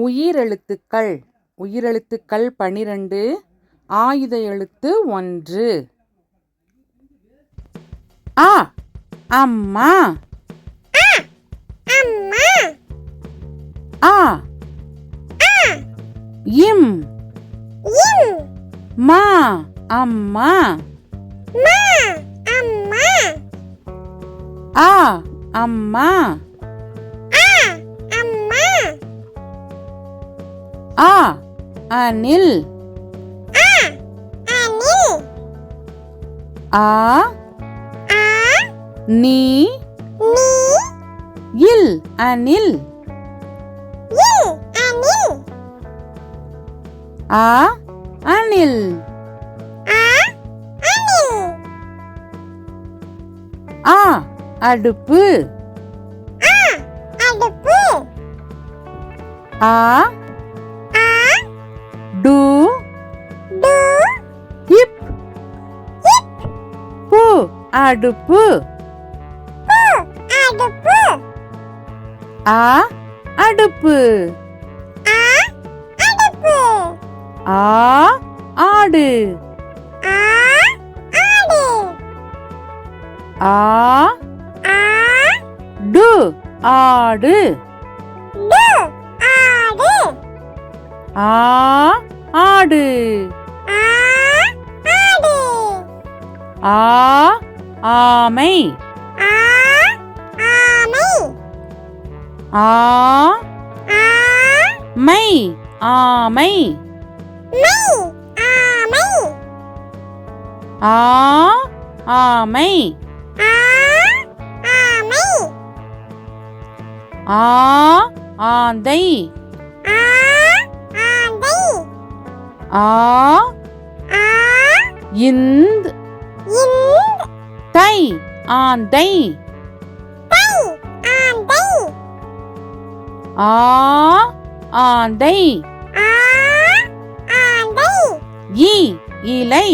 உயிரெழுத்துக்கள். உயிரெழுத்துக்கள் 12. ஆயுத எழுத்து 1. அ அம்மா. ஆ இம் மா அம்மா. ஆ அம்மா. ஆ அணில். ஆ நீ இல் அணில். ஆ அணில். ஆ அடுப்பு. ஆ டு இப் பு அடுப்பு. ஆ அடுப்பு. ஆ ஆடு. ஆ டு ஆடு. ஆ ஆடு. ஆ ஆமை. ஆ மை ஆமை. ஆ ஆமை. ஆ ஆந்தை. ஆ இந்த் தை ஆந்தை. ஆ ஆந்தை. இ இலை.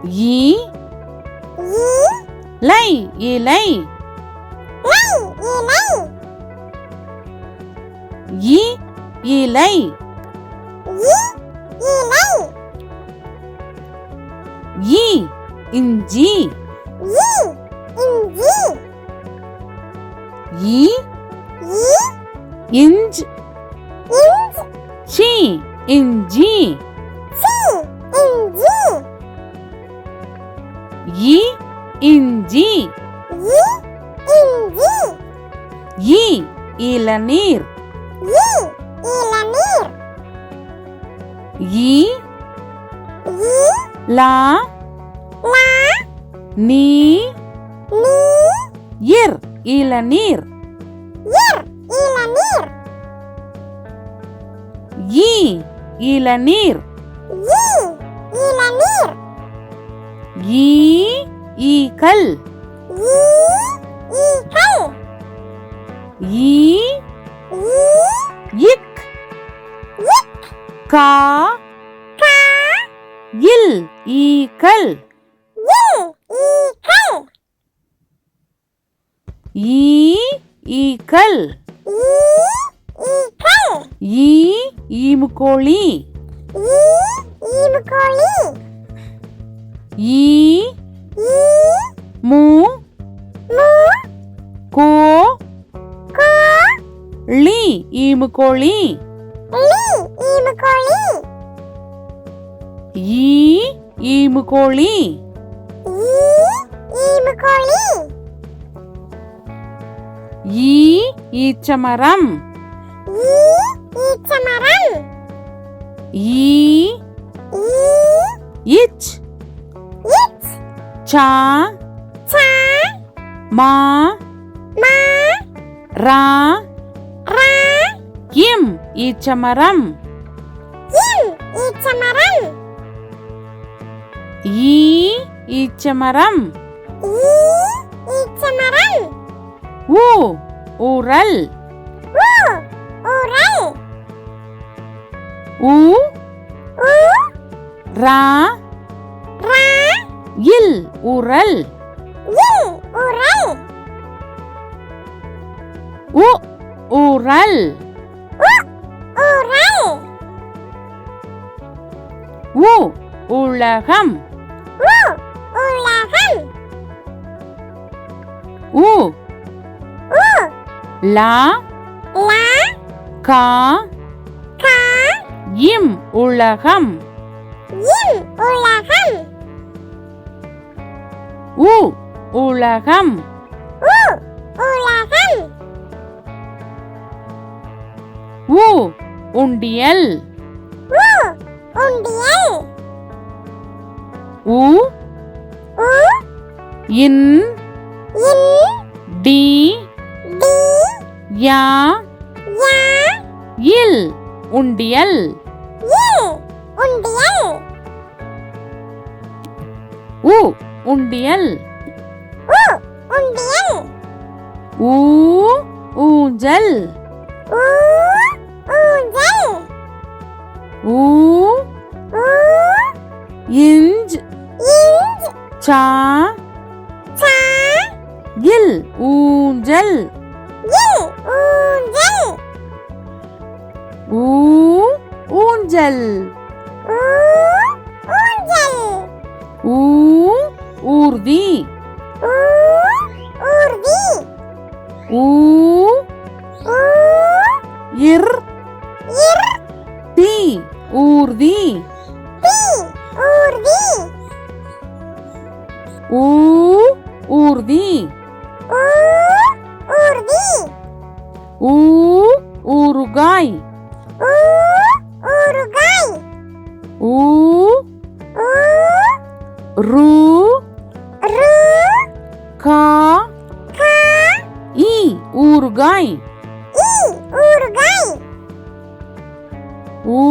இ லை இலை. இ இலை. இ இஞ்சி. இ இஞ்ச் சி இஞ்சி. இ இஞ்சி. இ இளநீர். இ லா நீ இர் இளநீர். இ இளநீர். ஈ ஈக்கள். ஈ இக் கா இல் ஈக்கள். ஈ ஈக்கள். ஈ ஈமுக்கோழி. ஈ மூ கோ லி ஈமுக்கோழி. ஈ ஈமுக்கோழி. ஈ ஈச்சமரம். ஈ இச் சா மா ரா இம் ஈச்சமரம். ஈ ஈச்சமரம். ஊ ஊரல். ஊ ரா இல் உரல். உ உரல் உரல் உ உலகம் உலகம் உ உ லா லா கா கா இம் உலகம் இம் உலகம் உ உலகம் உ உலகம் உ உண்டியல் உ உண்டியல் உ உ இன் இன் டி டி யா யா இல் உண்டியல் இல் உண்டியல் உ உண்டியல் உ உண்டியல் ஊ ஊஞ்சல் ஊ ஊஞ்சல் ஊ ஊ இஞ்ச் இஞ்ச் சா சா இல் ஊஞ்சல் இல் ஊஞ்சல் ஊ ஊஞ்சல் ஊ ஊஞ்சல் ஊ ஊர்தி ஊ ஊர்தி ஊ ஊ இர் இர் தி ஊர்தி தி ஊர்தி ஊ ஊர்தி ஊ ஊர்தி ஊ ஊறுகாய் ஊ ஊறுகாய் ஊ ஊ ரு ரு கா கா இ ஊறுகாய் இ ஊறுகாய் ஊ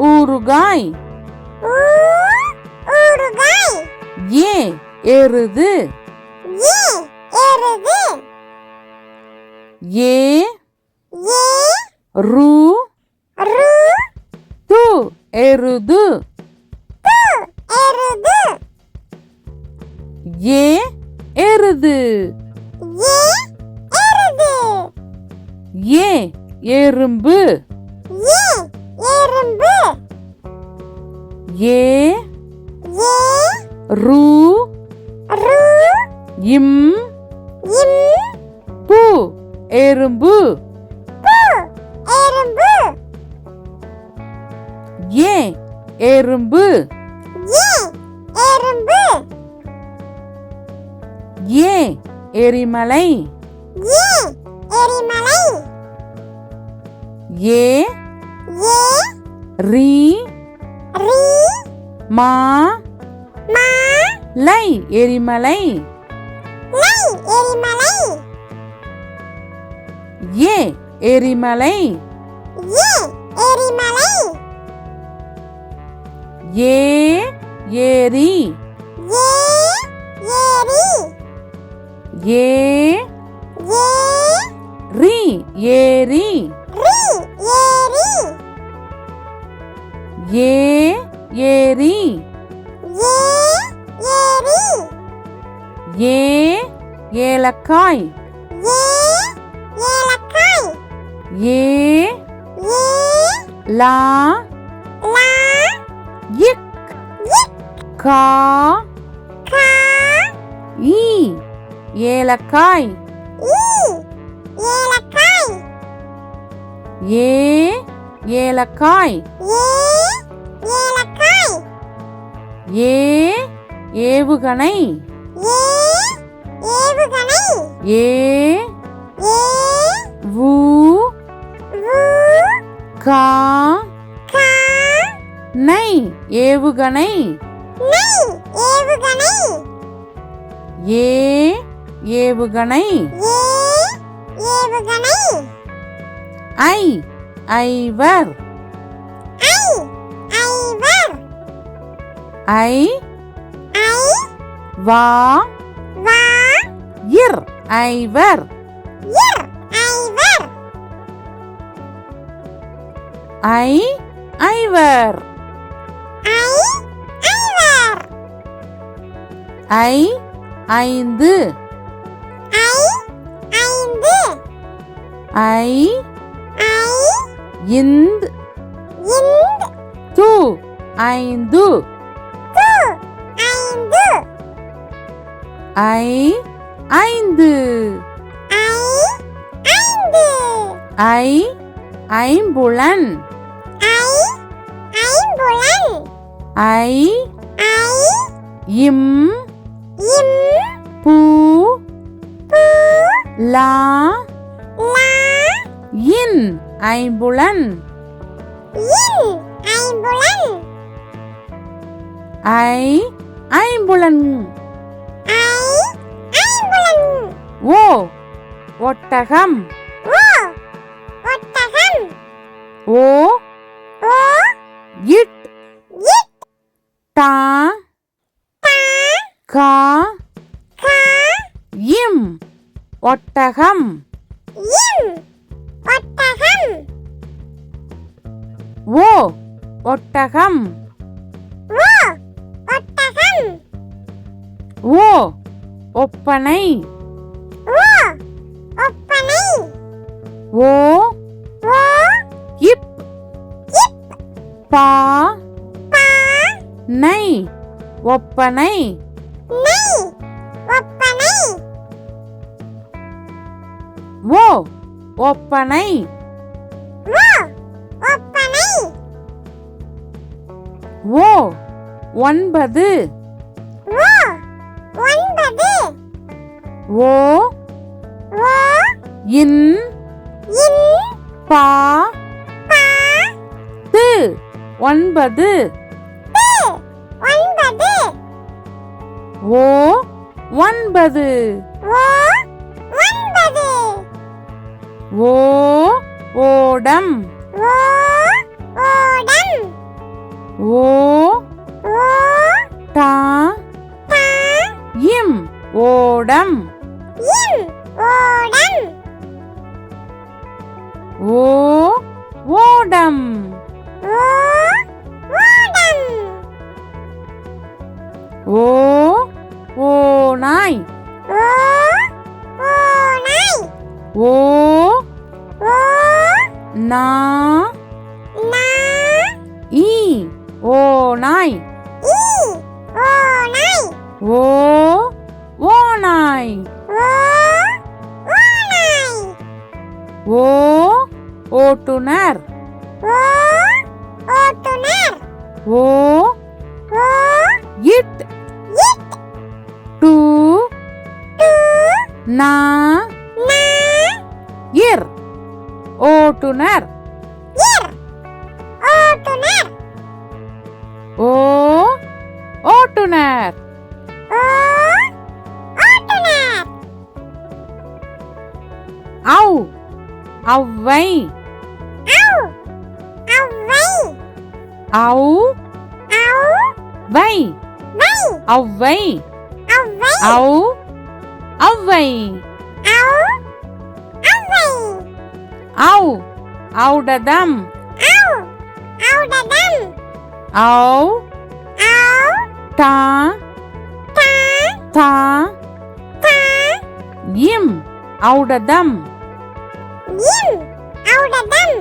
ஊறுகாய் ஊ ஊறுகாய் ஏ எருது ஏ எருது ஏ ஏ ரு ரு து எருது து எருது ஏ எருது ஏ எருது ஏ எறும்பு ஏ எறும்பு ஏ ஏ ரு ரு இம் இம் பு எறும்பு பு எறும்பு ஏ எறும்பு ஏ எறும்பு ஏ எரிமலை ஏ எரிமலை ஏ ஏ ரி ரி மா மா லை எரிமலை லை எரிமலை ஏ எரிமலை ஏ எரிமலை ஏ ஏரி ஏ ஏரி ஏ ஏ ரி ஏரி ரி ஏரி ஏ ஏரி ஏ ஏரி ஏ ஏலக்காய் ஏ ஏலக்காய் ஏ ஏ லா லா இக் இக் கா கா ஈ ஏலக்காய் ஈ ஏலக்காய் ஏ ஏலக்காய் ஏ ஏலக்காய் ஏ ஏவுகணை ஏ ஏவுகணை ஏ ஏ வு வு கா கா நை ஏவுகணை நை ஏவுகணை ஏ ஏவுகணை ஏ ஏவுகணை ஐ ஐவர் ஐ ஐவர் ஐ ஐ வா வா இர் ஐவர் இர் ஐவர் ஐ ஐவர் ஐ ஐவர் ஐ ஐந்து ஐ ஐந்து ஐ ஐ இந்த் இந்த் து ஐந்து து ஐந்து ஐ ஐந்து ஐ ஐந்து ஐ ஐம்புலன் ஐ ஐம்புலன் ஐ ஐ இம் இம் பூ பூ லா லா இன் ஐம்புலன் இன் ஐம்புலன் ஐ ஐம்புலன் ஐ ஐம்புலன் ஓ ஒட்டகம் ஓ ஒட்டகம் ஓ ஓ இட் இட் டா டா கா கா இம் ஒட்டகம் இம் ஒட்டகம் ஓ ஒட்டகம் ஓ ஒட்டகம் ஓ ஒப்பனை ஓ ஒப்பனை ஓ ஓ இப் இப் பா பா நை ஒப்பனை நை ஒப்பனை ஓ ஒப்பனை ஓ ஒப்பனை ஓ ஒன்பது ஓ ஒன்பது ஓ ஓ இன் இன் பா பா து ஒன்பது து ஒன்பது ஓ ஒன்பது ஓ ஒன்பது ஓ ஓடம் ஓ ஓடம் ஓ ஓ டா டா இம் ஓடம் இம் ஓடம் ஓ ஓடம் ஓ ஓடம் ஓ ஓநாய் ஓ ஓநாய் ஓ ஓ நா நா ஈ ஓநாய் ஈ ஓநாய் ஓ ஓநாய் ஓ ஓநாய் ஓ ஓட்டுனர் ஓ ஓட்டுனர் ஓ ஓ இட் இட் டு டு நா நா இர் ஓட்டுனர் இர் ஓட்டுனர் ஓ ஓட்டுனர் ஓ ஓட்டுனர் ஔ ஔவை ஔ ஔவை ஔ ஔ வை வை ஔவை ஔவை ஔ ஔவை ஔ ஔவை ஔ ஔடதம் ஔ ஔடதம் ஔ ஔ டா டா தா டா இம் ஔடதம் இம் ஔடதம்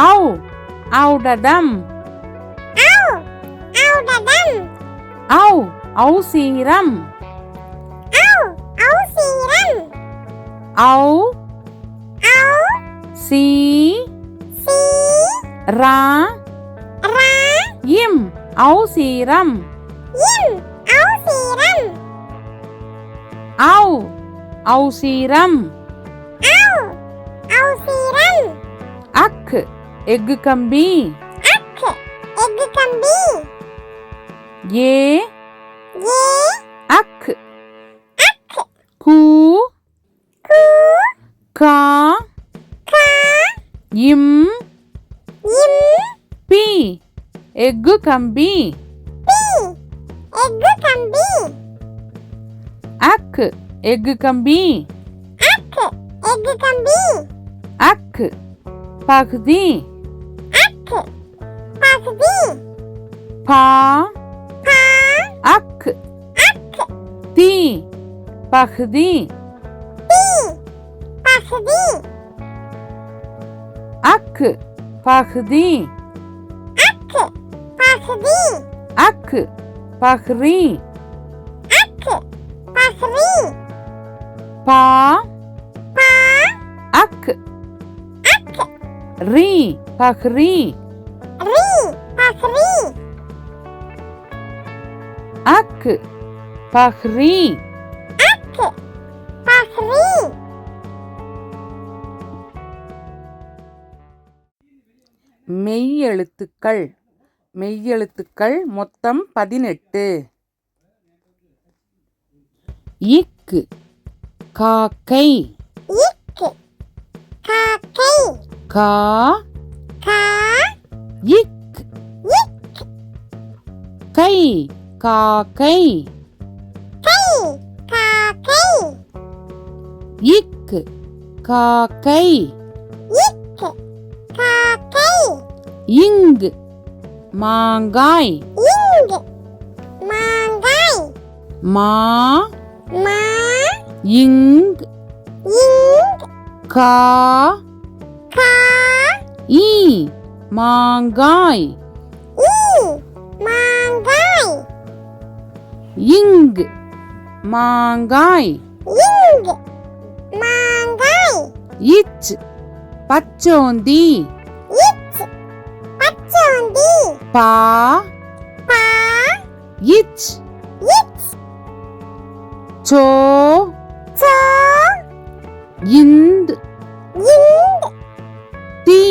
ஔ ஔடதம் ஔ ஔடதம் ஔ ஔசீரம் ஔ ஔசீரம் ஔ ஔ சி சி ரா ரா இம் ஔசீரம் இம் ஔசீரம் ஔ ஔசீரம் ஔ ஔசீரம் அக் எஃகு கம்பி அக் எஃகு கம்பி ஏ ஏ அக் அக் கூ கு கா கா இம் இம் பி எஃகு கம்பி பி எஃகு கம்பி அக் எஃகு கம்பி அக் எஃகு கம்பி அக் பகுதி அக் பகுதி பா பா அக் அக் தி பகுதி தி பகுதி பகுதி அக்கு பகுதி அக்கு பகுதி அக்கு பஹ்ரி அக்கு பகுதி பா பா அக்கு அக்கு ரி பஹ்ரி ரி பகுதி அக்கு பஹ்ரி அக்கு பகுதி மெய்யெழுத்துக்கள் மெய்யெழுத்துக்கள் மொத்தம் 18. இக்கு காக்கை இக்கு காக்கை கா கா இக் இக் கை காக்கை கை காக்கை இக்கு காக்கை இக்கு காக்கை இங்கு மாங்காய் இங்கு மாங்காய் மா மா இங் இங்கு கா கா ஈ மாங்காய் ஈ மாங்காய் இங்கு மாங்காய் இங்கு மாங்காய் இச் பச்சோந்தி இச் பச்சோந்தி பா பா இச் இச் சோ சோ இந்த் இந்து தி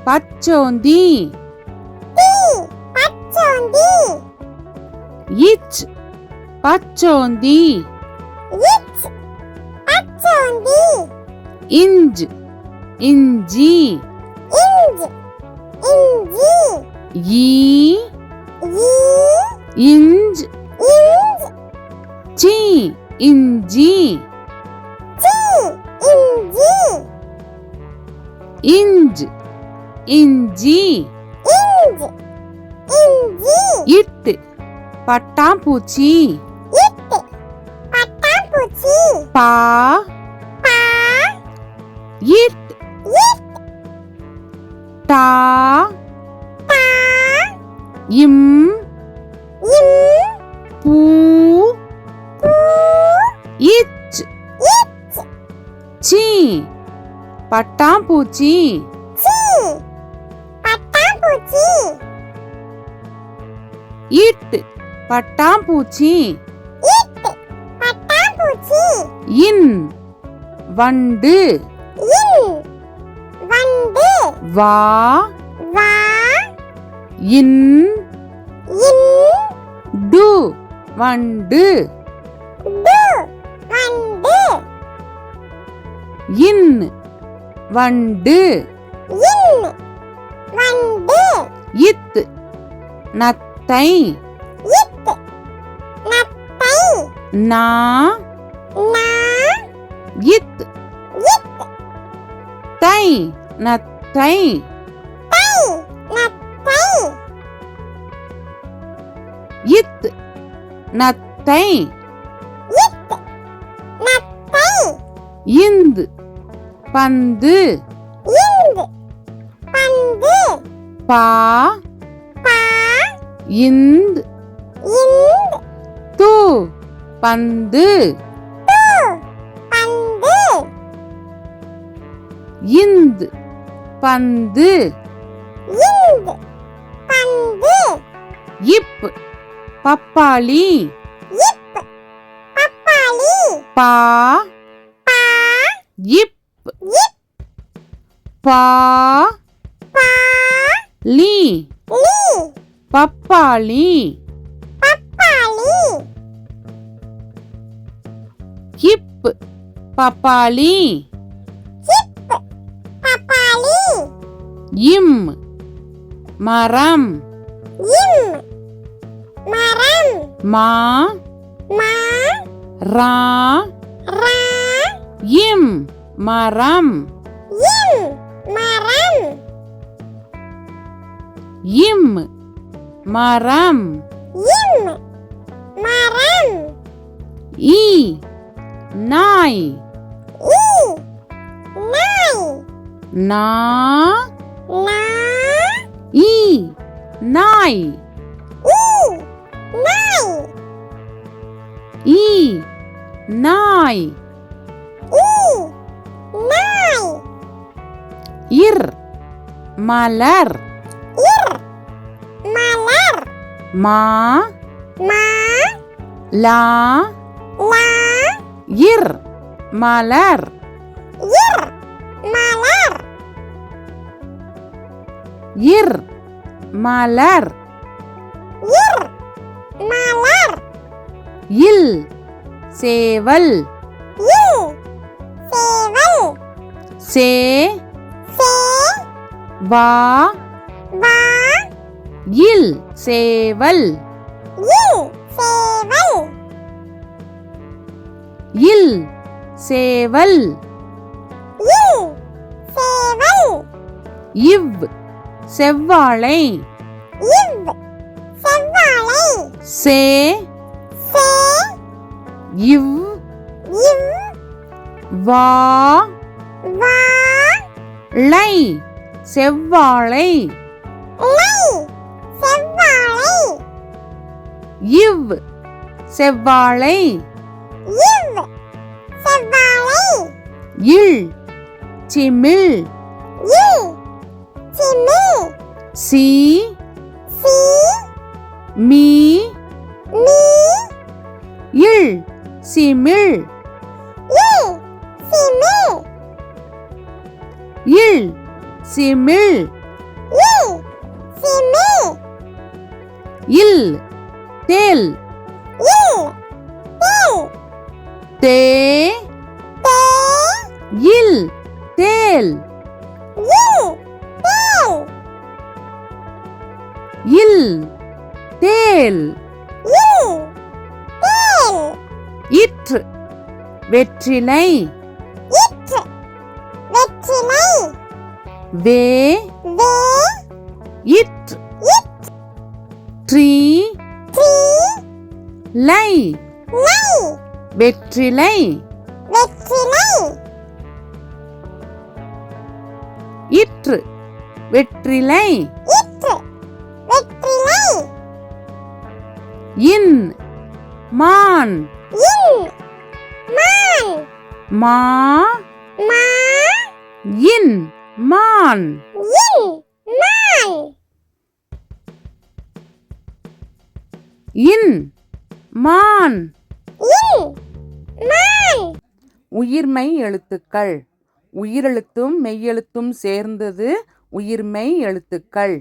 பச்சோந்தி தி பச்சோந்தி இச் பச்சோந்தி இச் பச்சோந்தி இஞ்ச் இஞ்சி இஞ்சி இஞ்சி ஈ ஈ இஞ்ச் இஞ்சி சி இஞ்சி சி இஞ்சி இஞ்ச் இஞ்சி இஞ்சி இஞ்சி இட்டு பட்டாம்பூச்சி இட்டு பட்டாம்பூச்சி பா பா இட் இட் டா டா இம் இம் பூ பூ இச் இச் சி பட்டாம்பூச்சி சி பட்டாம்பூச்சி இட்டு பட்டாம்பூச்சி இட்டு பட்டாம்பூச்சி இன் வண்டு இன் வண்டு வா வா இன் இன் டு வண்டு டு வண்டு இன் வண்டு இன் வண்டு இத் நத்தை இத்து நத்தை நா நா இத் இத்து தை நத்தை தை நத்தை இத் நத்தை இத்து நத்தை இந்து பந்து இந்து பந்து பா பா இந்த் இந்து து பந்து து பந்து இந்த் பந்து இந்து பந்து இப் பப்பாளி இப்பு பப்பாளி பா பா இப் இப் பா பா லி லி பப்பாளி பப்பாளி இப் பப்பாளி இப்பு பப்பாளி இம் மரம் இம் மரம் மா மா ரா ரா இம் மரம் இம் மரம் இம் மரம் இம் மரம் ஈ நாய் ஈ நாய் நா நா ஈ நாய் ஈ நாய் ஈ நாய் ஈ நாய் இர் மலர் இர் மலர் மா மா லா லா இர் மலர் இர் மலர் இர் மலர் இர் மலர் இல் சேவல் இல் சேவல் சே சே வா வா இல் சேவல் இல் சேவல் இல் சேவல் இல் சேவல் இவ் செவ்வாழை இவ் செவ்வாழை சே சே இவ் இவ் வா வா ளை செவ்வாழை லை செவ்வாழை இவ் செவ்வாழை இவ் செவ்வாழை இல் சிமிழ் இல் சிமிழ் சி சி மீ மீ இல் சிமிழ் இல் சிமிழ் இல் சிமிழ் இல் சிமிழ் இல் தேல் இல் தேல் தே தே இல் தேல் இல் தேல் இல் தேல் இல் தேல் இற்று வெற்றிலை இற்று வெற்றிலை வே வே இற்று இட் ட்ரீ ட்ரீ லை லை வெற்றிலை வெற்றிலை இற்று வெற்றிலை இற்று வெற்றிலை இன் மான் இன் மான் மா மா இன் மான் இன் மான் இன் மான் இன் மான் உயிர்மெய் எழுத்துக்கள் உயிரெழுத்தும் மெய்யெழுத்தும் சேர்ந்தது உயிர்மெய் எழுத்துக்கள்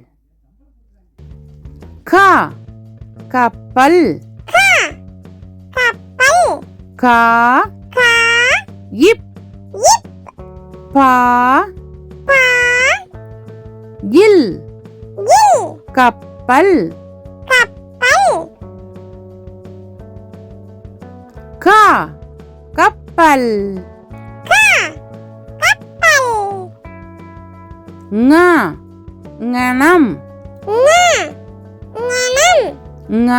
க கப்பல் கா கப்பல் கா கா இப் இப் பா பா இல் இல் கப்பல் கப்பல் கா கப்பல் கா கப்பல் ங ஞனம் ஞ ஞனம் ங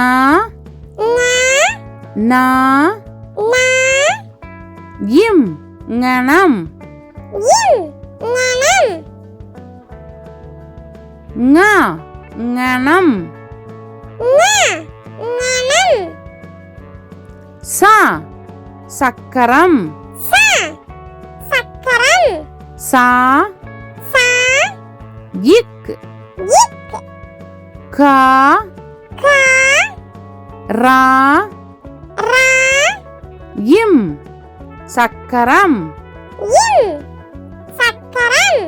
ஞ நா ந இம் ஞனம் இம் ஞனம் ங ஞனம் ஞ ஞனம் ச சக்கரம் ச சக்கரம் சா சா இக் இக் கா கா ரா ரா இம் சக்கரம் இம் சக்கரம்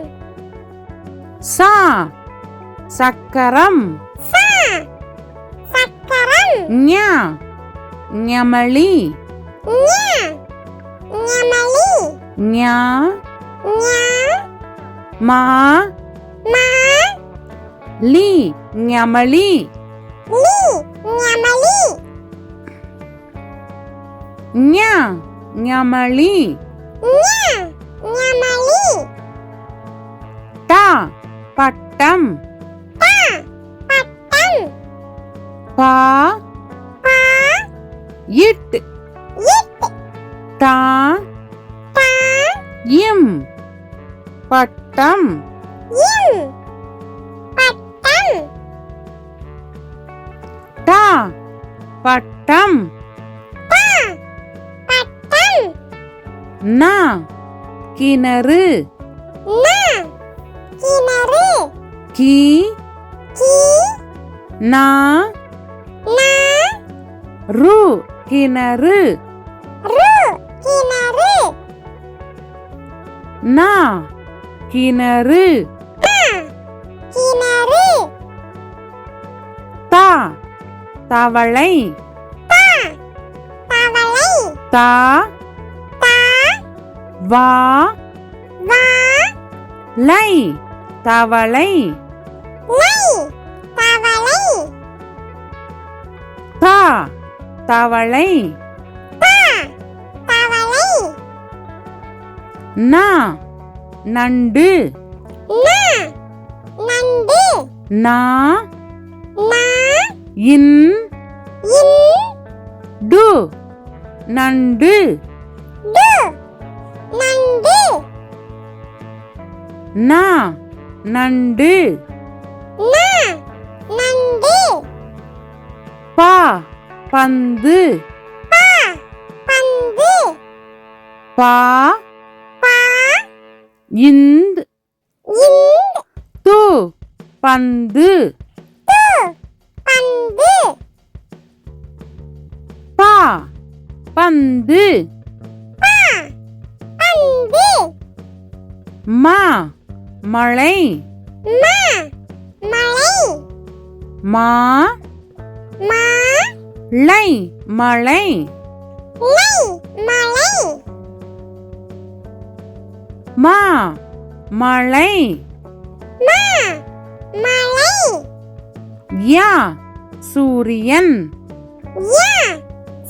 சா சக்கரம் சா சக்கரம் ஞ ஞமளி ஞ ஞமலி ஞ ஞ மா மா லி ஞமளி லி ஞமலி ஞ ஞமளி ஞ ஞமலி ட பட்டம் பா பட்டம் பா பா இட் இட் தா தா இம் பட்டம் இம் பட்டம் டா பட்டம் பா பட்டம் நா கிணறு நா கிணறு கி கி நா நா ரு கிணறு ரு கிணறு நா கிணறு நா கிணறு தா தவளை தா தவளை தா தா வா வா லை தவளை லை தவளை தா தவளை தா தவளை நா நண்டு நா நண்டு நா நா இன் இன் டு நண்டு டு நண்டு நா நண்டு நா நண்டு பா பந்து பா பந்து பா பா இந்த் இந்த் து பந்து து பந்து பா பந்து பா பந்து மா மழை மா மழை மா மா லை மழை லை மழை மா மழை மா மழை யா சூரியன் யா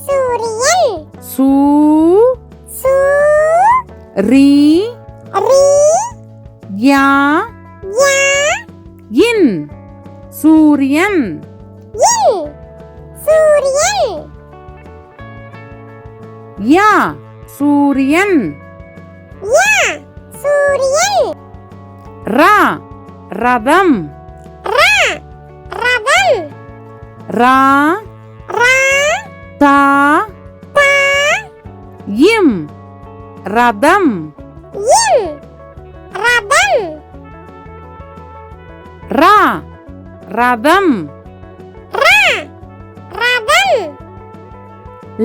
சூரியன் சூ சூ ரி ரி யா யா இன் சூரியன் இன் சூரியன் யா சூரியன் யா சூரியன் ரா ரதம் ரா ரதம் ரா ரா தா தா இம் ரதம் இம் ரதம் ரா ரதம் ரா ரதம்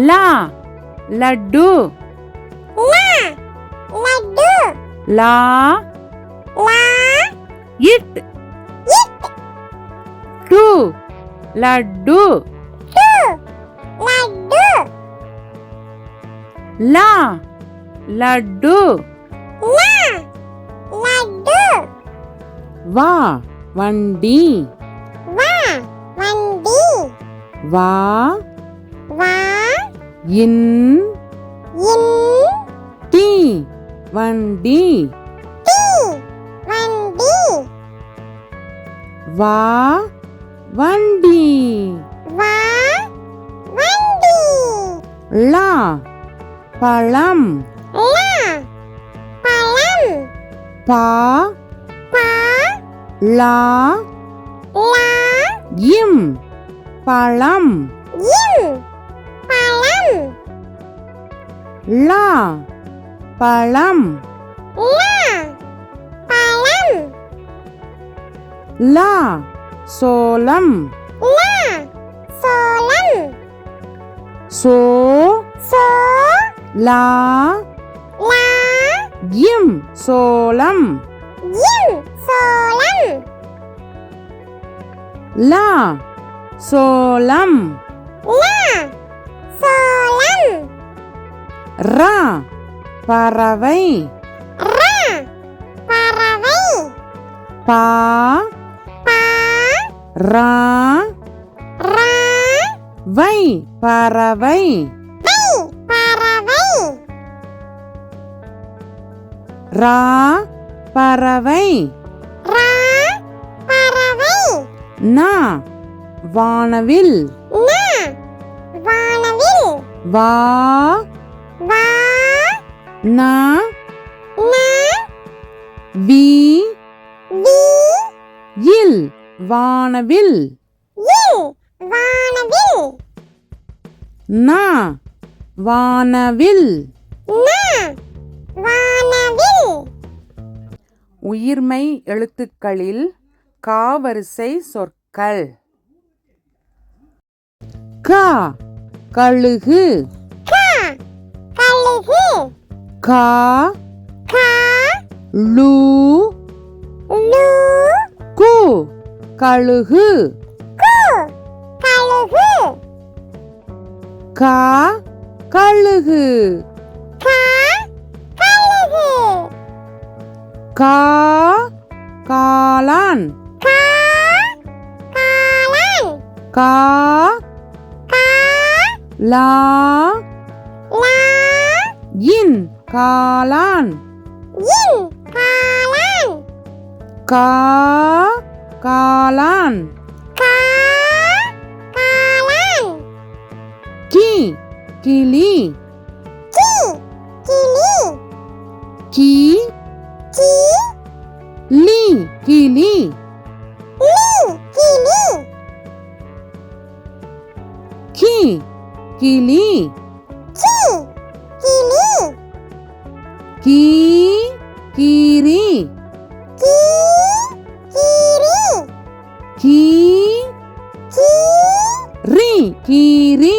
லா லட்டு லா லட்டு லா லா இட் இட் டு லட்டு டு லட்டு லா லட்டு லா லட்டு வா வண்டி வா வண்டி வா வா இன் இன் டி வண்டி டி வண்டி வா வண்டி வா வண்டி லா பழம் லா பழம் பா பா லா லா இம் பழம் இம் பழம் லா பழம் லா பழம் லா சோளம் லா சோளம் சோ சோ லா லா இம் சோளம் இம் சோளம் லா சோளம் லா சோளம் ரா பறவை ரா பறவை பா பா ரா ரா வை பறவை வை பறவை ரா பறவை ரா பறவை நா வானவில் நா வானவில் வா வா நா நா வி வி இல் வானவில் இல் வானவில் நா வானவில் ந வானவில் உயிர்மெய் எழுத்துக்களில் காவரிசை சொற்கள் கா கழுகு கா கழுகு கா கா லு லு கு கழுகு கு கழுகு கா கழுகு கா கழுகு கா காளான் கா காளான் கா கா லா லா இன் காளான் இன் காளான் கா காளான் கா காளான் கி கிளி கி கிளி கி கி லி கிளி லி கிளி கி கிளி கி கிளி கீ கீரி கி கீரி கீ கி ரி கீரி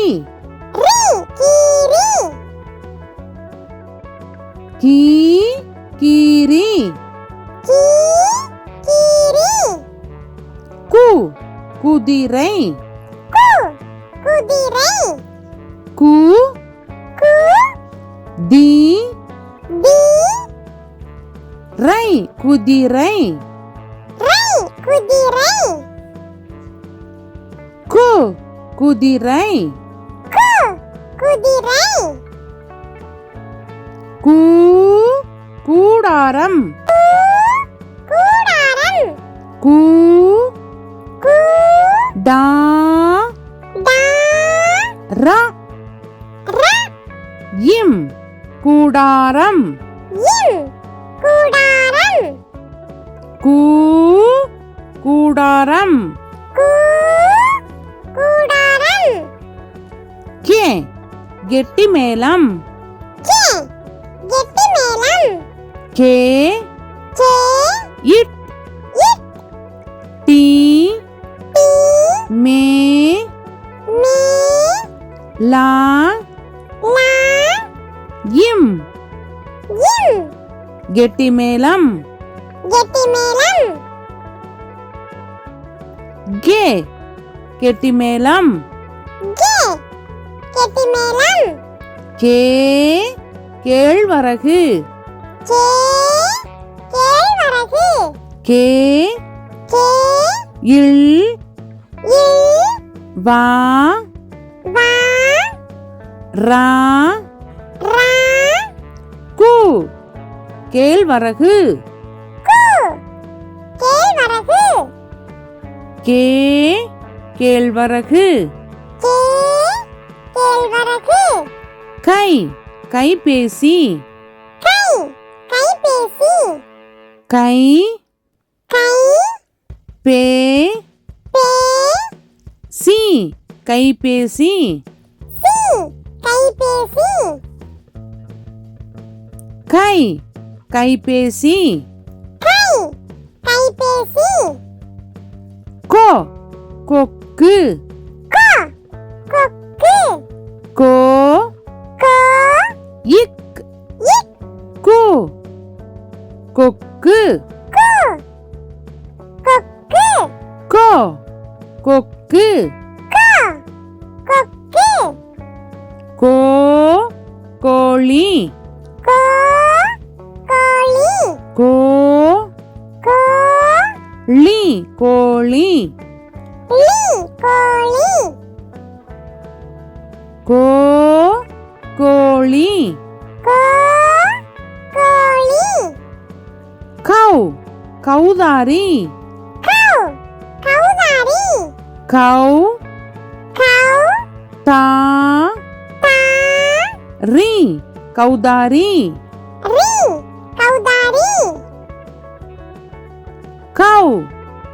ரி கீரி கீ கீரி கி கீரி கு குதிரை கு குதிரை கு கு தி தி ரை குதிரை ரை குதிரை கு குதிரை கு குதிரை கூ கூடாரம் கூடாரம் கூ கூ டா டா ரா ர இம் கூடாரம் இம் கூடாரம் கூ கூடாரம் கூ கூடாரம் கே கெட்டி மேளம் கே கெட்டி மேளம் கே கே இட் இட் டி டி மே மீ லா லா இம் இம் கெட்டி மேளம் கெட்டி மேளம் கே கெட்டி மேளம் கே கெட்டி மேளம் கே கேழ்வரகு கே கேழ்வரகு கே கே இல் இல் வா வா ரா ரா கு கேழ்வரகு கு கேழ்வரகு கே கேழ்வரகு கே கேழ்வரகு கை கைபேசி கை கைபேசி கை கை பே பே சி கைபேசி சி கைபேசி கை கைபேசி கை கைபேசி கோ கொக்கு கோ கொக்கு கோ கோ இக் இக் கு கொக்கு கு கொக்கு கோ கொக்கு கோ கொக்கு கோ கோழி கோ கோழி கோ கோ லி கோழி லி கோழி கோ கோழி கோ கோழி கௌ கௌதாரி கௌ கௌதாரி கௌ கௌ தா தா ரி கௌதாரி ரி கௌதாரி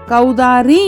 கௌதாரி